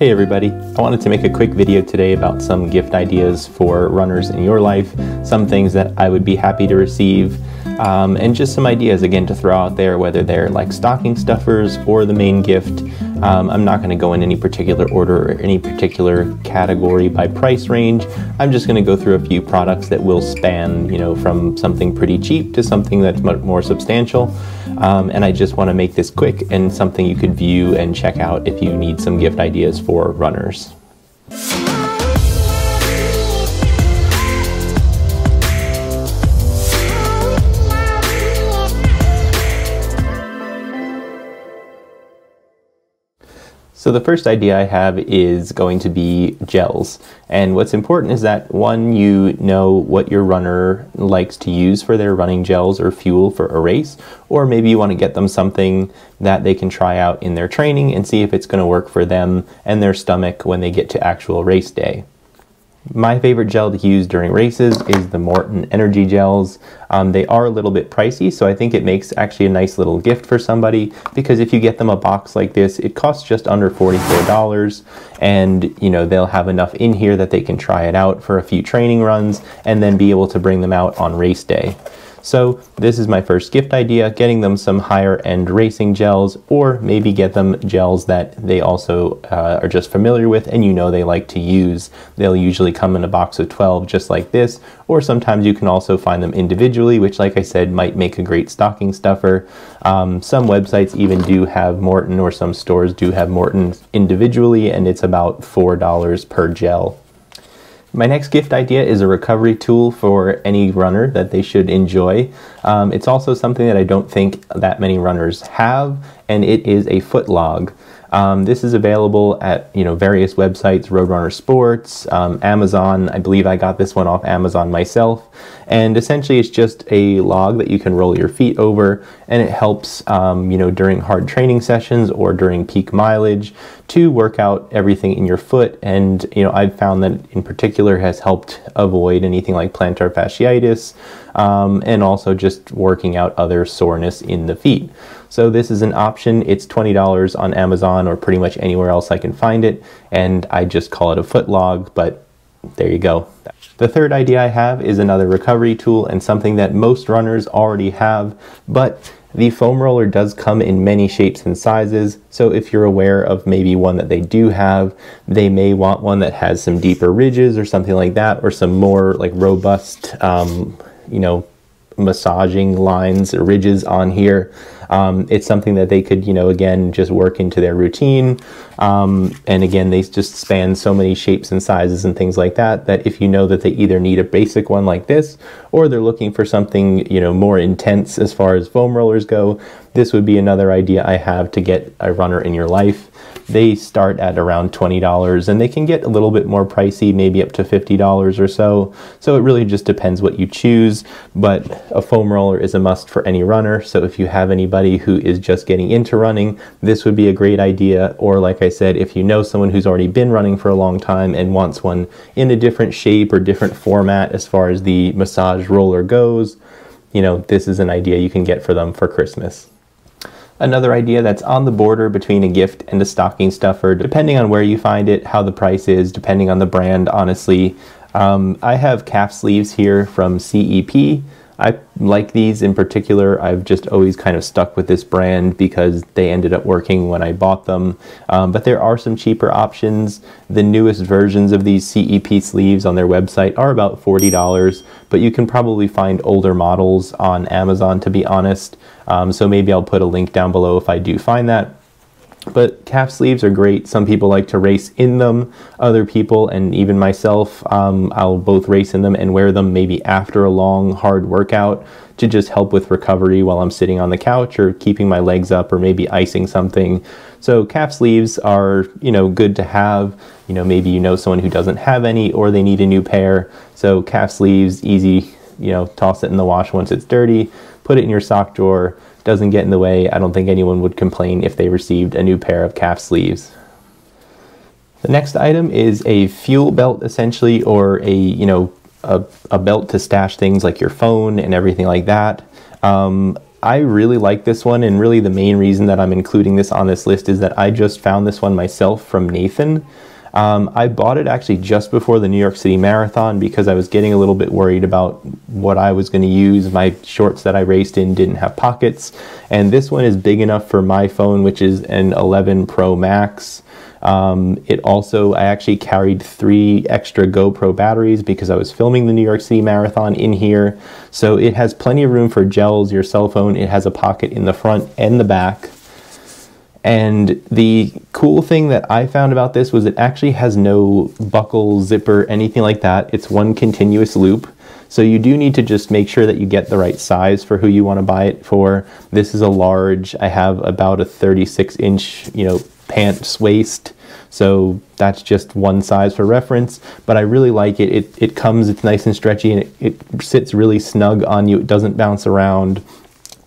Hey everybody, I wanted to make a quick video today about some gift ideas for runners in your life, some things that I would be happy to receive, and just some ideas again to throw out there, whether they're like stocking stuffers or the main gift. I'm not going to go in any particular order or any particular category by price range. I'm just going to go through a few products that will span, from something pretty cheap to something that's much more substantial. And I just want to make this quick and something you could view and check out if you need some gift ideas for runners. So the first idea I have is going to be gels. And what's important is that one, you know what your runner likes to use for their running gels or fuel for a race, or maybe you want to get them something that they can try out in their training and see if it's going to work for them and their stomach when they get to actual race day. My favorite gel to use during races is the Maurten Energy Gels. They are a little bit pricey, so I think it makes actually a nice little gift for somebody, because if you get them a box like this, it costs just under $44, and they'll have enough in here that they can try it out for a few training runs and then be able to bring them out on race day. So this is my first gift idea, getting them some higher end racing gels, or maybe get them gels that they also are just familiar with and they like to use. They'll usually come in a box of 12 just like this, or sometimes you can also find them individually, which like I said might make a great stocking stuffer. Some websites even do have Maurten, or some stores do have Maurten individually, and it's about $4 per gel. My next gift idea is a recovery tool for any runner that they should enjoy. It's also something that I don't think that many runners have, and it is a foot log. This is available at various websites, Roadrunner Sports, Amazon. I believe I got this one off Amazon myself. And essentially it's just a log that you can roll your feet over, and it helps during hard training sessions or during peak mileage to work out everything in your foot. And I've found that in particular has helped avoid anything like plantar fasciitis, and also just working out other soreness in the feet. So this is an option. It's $20 on Amazon or pretty much anywhere else I can find it, and I just call it a foot log, but there you go. The third idea I have is another recovery tool, and something that most runners already have, but the foam roller does come in many shapes and sizes. So if you're aware of maybe one that they do have, they may want one that has some deeper ridges or something like that, or some more like robust, massaging lines or ridges on here. It's something that they could, again, just work into their routine. And again, they just span so many shapes and sizes and things like that, that if that they either need a basic one like this, or they're looking for something, more intense as far as foam rollers go, this would be another idea I have to get a runner in your life. They start at around $20, and they can get a little bit more pricey, maybe up to $50 or so. So it really just depends what you choose, but a foam roller is a must for any runner. So if you have anybody who is just getting into running, this would be a great idea. Or like I said, if you know someone who's already been running for a long time and wants one in a different shape or different format as far as the massage roller goes, this is an idea you can get for them for Christmas. Another idea that's on the border between a gift and a stocking stuffer, depending on where you find it, how the price is, depending on the brand, honestly. I have calf sleeves here from CEP. I like these in particular. I've just always kind of stuck with this brand because they ended up working when I bought them. But there are some cheaper options. The newest versions of these CEP sleeves on their website are about $40, but you can probably find older models on Amazon, to be honest. So maybe I'll put a link down below if I do find that. But calf sleeves are great. Some people like to race in them. Other people, and even myself, I'll both race in them and wear them maybe after a long, hard workout to just help with recovery while I'm sitting on the couch or keeping my legs up or maybe icing something. So calf sleeves are, good to have. Maybe someone who doesn't have any, or they need a new pair. So calf sleeves, easy, toss it in the wash once it's dirty, put it in your sock drawer. Doesn't get in the way. I don't think anyone would complain if they received a new pair of calf sleeves. The next item is a fuel belt, essentially, or a belt to stash things like your phone and everything like that. I really like this one, and really the main reason that I'm including this on this list is that I just found this one myself from Nathan. I bought it actually just before the New York City Marathon because I was getting a little bit worried about what I was going to use. My shorts that I raced in didn't have pockets, and this one is big enough for my phone, which is an 11 Pro Max. I actually carried 3 extra GoPro batteries because I was filming the New York City Marathon in here. So it has plenty of room for gels, your cell phone. It has a pocket in the front and the back. And the cool thing that I found about this was it actually has no buckle, zipper, anything like that. It's one continuous loop. So you do need to just make sure that you get the right size for who you want to buy it for. This is a large. I have about a 36-inch, pants waist. So that's just one size for reference, but I really like it. It's nice and stretchy, and it sits really snug on you. It doesn't bounce around.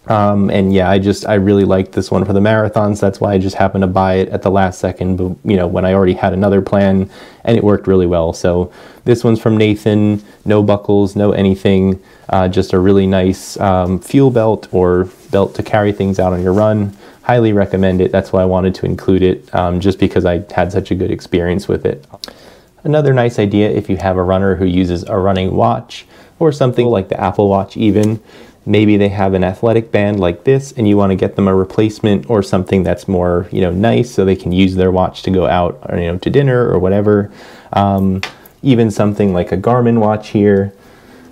And yeah, I really liked this one for the marathons. That's why I just happened to buy it at the last second, but when I already had another plan, and it worked really well. So this one's from Nathan, no buckles, no anything, just a really nice fuel belt or belt to carry things out on your run. Highly recommend it. That's why I wanted to include it, just because I had such a good experience with it. Another nice idea if you have a runner who uses a running watch or something like the Apple Watch even. Maybe they have an athletic band like this and you want to get them a replacement or something that's more, nice so they can use their watch to go out or, to dinner or whatever. Even something like a Garmin watch here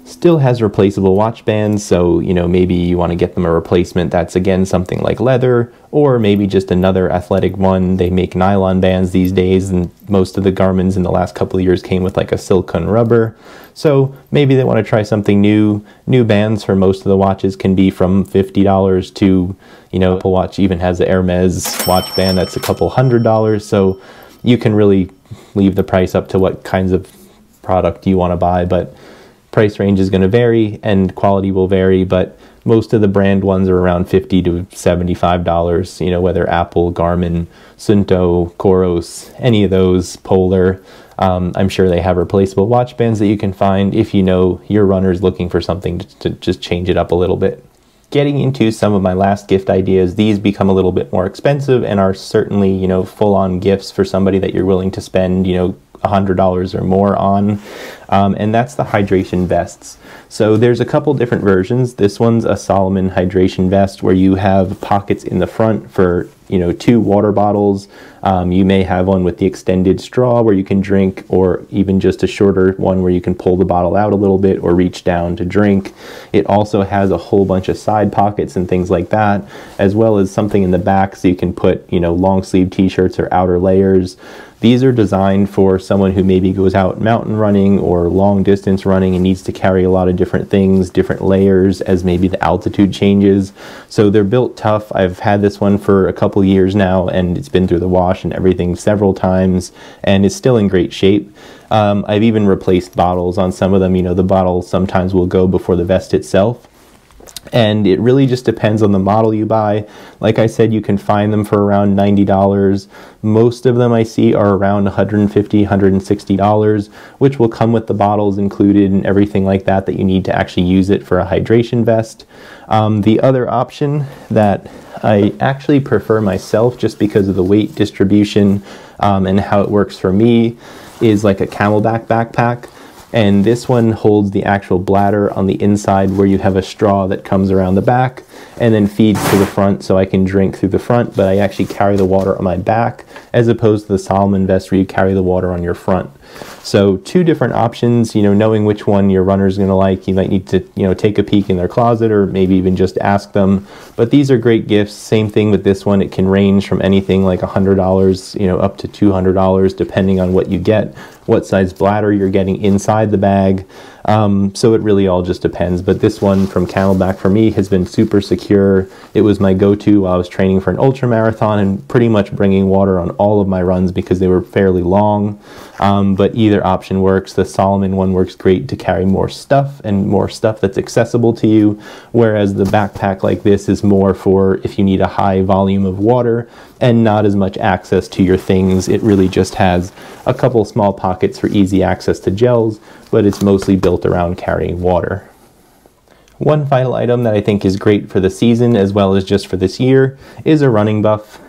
still has replaceable watch bands, so maybe you want to get them a replacement that's again something like leather, or maybe just another athletic one. They make nylon bands these days, and most of the Garmin's in the last couple of years came with like a silicone rubber. So maybe they want to try something new. New bands for most of the watches can be from $50 to, Apple Watch even has the Hermes watch band that's a couple $100. So you can really leave the price up to what kinds of product you want to buy, but price range is going to vary and quality will vary, but most of the brand ones are around $50 to $75, whether Apple, Garmin, Suunto, Coros, any of those, Polar. I'm sure they have replaceable watch bands that you can find if your runner's looking for something to just change it up a little bit. Getting into some of my last gift ideas, these become a little bit more expensive and are certainly, full-on gifts for somebody that you're willing to spend, $100 or more on, and that's the hydration vests. So there's a couple different versions. This one's a Salomon hydration vest where you have pockets in the front for 2 water bottles. You may have one with the extended straw where you can drink, or even just a shorter one where you can pull the bottle out a little bit or reach down to drink. It also has a whole bunch of side pockets and things like that, as well as something in the back so you can put long sleeve t-shirts or outer layers. These are designed for someone who maybe goes out mountain running or long distance running and needs to carry a lot of different things, different layers as maybe the altitude changes. So they're built tough. I've had this one for a couple years now, and it's been through the wash and everything several times, and it's still in great shape. I've even replaced bottles on some of them. The bottle sometimes will go before the vest itself. And it really just depends on the model you buy. Like I said, you can find them for around $90. Most of them I see are around $150, $160, which will come with the bottles included and everything like that you need to actually use it for a hydration vest. The other option that I actually prefer myself, just because of the weight distribution and how it works for me, is like a Camelback backpack. And this one holds the actual bladder on the inside where you have a straw that comes around the back and then feeds to the front, so I can drink through the front, but I actually carry the water on my back as opposed to the Salomon vest where you carry the water on your front. So 2 different options, knowing which one your runner's going to like. You might need to, take a peek in their closet or maybe even just ask them. But these are great gifts. Same thing with this one. It can range from anything like $100, up to $200, depending on what you get, what size bladder you're getting inside the bag. So it really all just depends. But this one from Camelback for me has been super secure. It was my go-to while I was training for an ultra marathon and pretty much bringing water on all of my runs because they were fairly long. But either option works. The Salomon one works great to carry more stuff and more stuff that's accessible to you, whereas the backpack like this is more for if you need a high volume of water and not as much access to your things. It really just has a couple small pockets for easy access to gels, but it's mostly built around carrying water. One final item that I think is great for the season as well as just for this year is a running buff.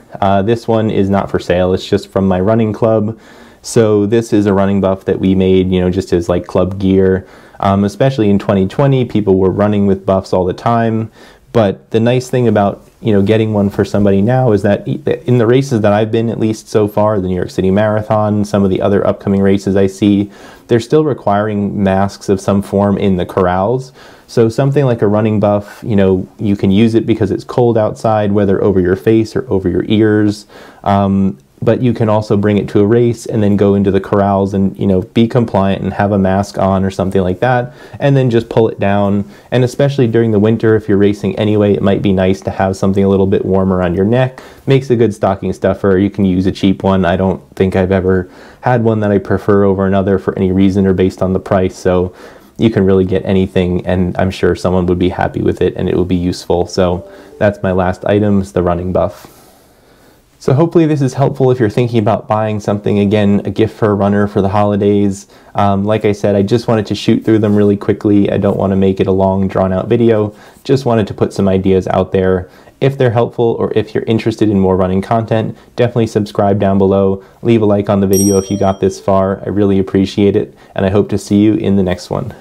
This one is not for sale, it's just from my running club. So this is a running buff that we made, you know, just as like club gear. Especially in 2020, people were running with buffs all the time. But the nice thing about, you know, getting one for somebody now is that in the races that I've been, at least so far, the New York City Marathon, some of the other upcoming races I see, they're still requiring masks of some form in the corrals. So something like a running buff, you know, you can use it because it's cold outside, whether over your face or over your ears. But you can also bring it to a race and then go into the corrals and, you know, be compliant and have a mask on or something like that, and then just pull it down. And especially during the winter, if you're racing anyway, it might be nice to have something a little bit warmer on your neck. Makes a good stocking stuffer. You can use a cheap one. I don't think I've ever had one that I prefer over another for any reason or based on the price. So you can really get anything, and I'm sure someone would be happy with it and it will be useful. So that's my last item, the running buff. So hopefully this is helpful if you're thinking about buying something, again, a gift for a runner for the holidays. Like I said, I just wanted to shoot through them really quickly. I don't want to make it a long, drawn-out video. Just wanted to put some ideas out there. If they're helpful or if you're interested in more running content, definitely subscribe down below. Leave a like on the video if you got this far. I really appreciate it, and I hope to see you in the next one.